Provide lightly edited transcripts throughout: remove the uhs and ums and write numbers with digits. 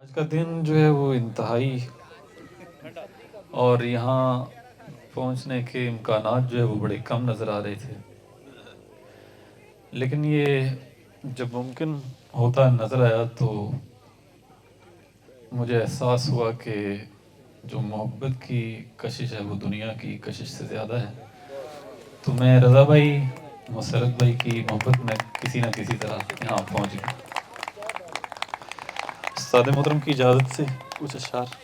آج کا دن جو ہے وہ انتہائی اور یہاں پہنچنے کے امکانات جو ہے وہ بڑے کم نظر آ رہے تھے، لیکن یہ جب ممکن ہوتا نظر آیا تو مجھے احساس ہوا کہ جو محبت کی کشش ہے وہ دنیا کی کشش سے زیادہ ہے۔ تو میں رضا بھائی مسرت بھائی کی محبت میں کسی نہ کسی طرح یہاں پہنچ گیا۔ استاد محترم کی اجازت سے کچھ اشعار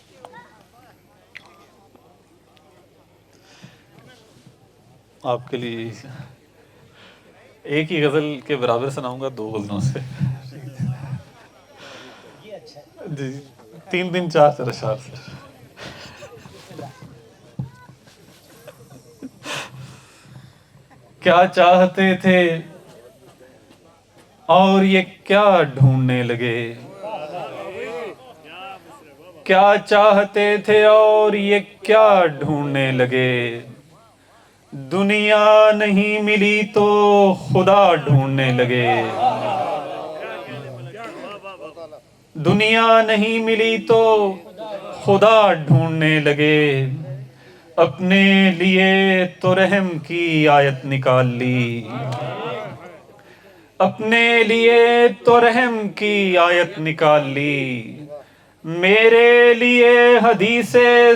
آپ کے لیے ایک ہی غزل کے برابر سناؤں گا، دو غزلوں سے جی، تین چار سر اشعار سر۔ کیا چاہتے تھے اور یہ کیا ڈھونڈنے لگے، کیا چاہتے تھے اور یہ کیا ڈھونڈنے لگے، دنیا نہیں ملی تو خدا ڈھونڈنے لگے، دنیا نہیں ملی تو خدا ڈھونڈنے لگے، اپنے لیے تو رحم کی آیت نکال لی، اپنے لیے تو رحم کی آیت نکال لی، میرے لیے حدیث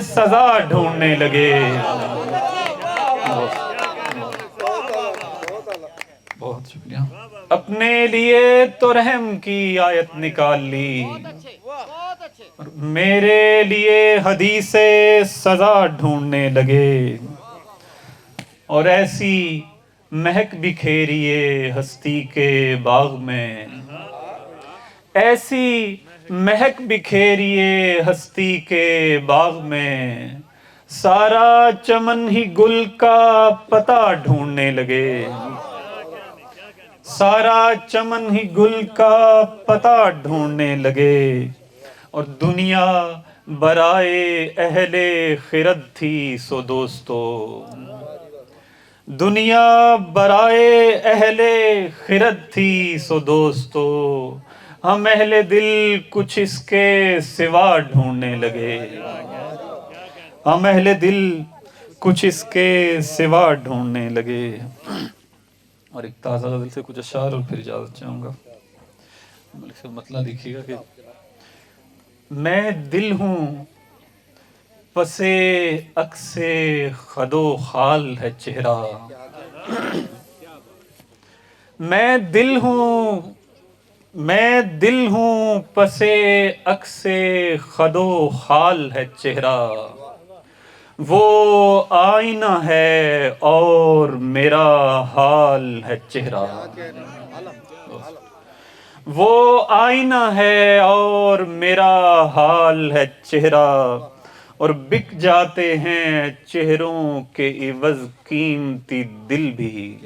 سزا ڈھونڈنے لگے۔ بہت شکریہ۔ اپنے لیے تو رحم کی آیت نکال لی، میرے لیے حدیث سزا ڈھونڈنے لگے، اور ایسی مہک بکھیریے ہستی کے باغ میں، ایسی مہک بکھیریے ہستی کے باغ میں، سارا چمن ہی گل کا پتا ڈھونڈنے لگے، سارا چمن ہی گل کا پتا ڈھونڈنے لگے، اور دنیا برائے اہل خرد تھی سو دوستو، دنیا برائے اہل خرد تھی سو دوستو، ہم اہل دل کچھ اس کے سوا ڈھونڈنے لگے، ہم اہل دل کچھ اس کے سوا ڈھونڈنے لگے۔ اور ایک تازہ غزل سے کچھ اشعار اور پھر اجازت چاہوں گا۔ ملک سے مطلع دیکھیے گا کہ میں دل ہوں پس عکس خد و خال ہے چہرہ، میں دل ہوں، میں دل ہوں پس عکس خد و خال ہے چہرہ، وہ آئینہ ہے اور میرا حال ہے چہرہ، وہ آئینہ ہے اور میرا حال ہے چہرہ، اور بک جاتے ہیں چہروں کے عوض قیمتی دل بھی،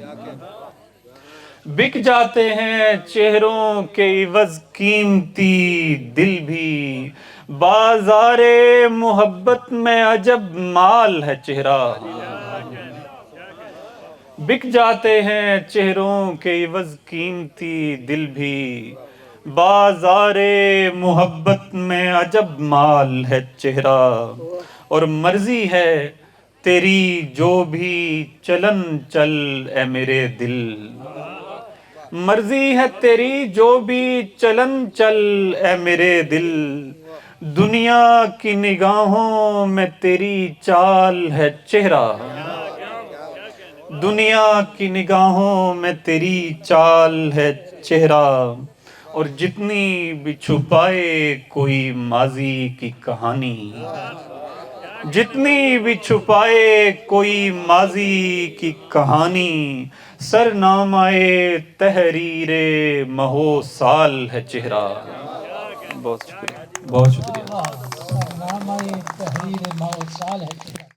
بک جاتے ہیں چہروں کے عوض قیمتی دل بھی، بازار محبت میں عجب مال ہے چہرہ، بک جاتے ہیں چہروں کے عوض قیمتی دل بھی، بازار محبت میں عجب مال ہے چہرہ، اور مرضی ہے تیری جو بھی چلن چل اے میرے دل، مرضی ہے تیری جو بھی چلن چل اے میرے دل، دنیا کی نگاہوں میں تیری چال ہے چہرہ، دنیا کی نگاہوں میں تیری چال ہے چہرہ، اور جتنی بھی چھپائے کوئی ماضی کی کہانی، جتنی بھی چھپائے کوئی ماضی کی کہانی، سرنامہ تحریر مہو سال ہے چہرہ۔ بہت شکریہ، بہت شکریہ۔ سرنامہ تحریر مہو سال ہے چہرہ۔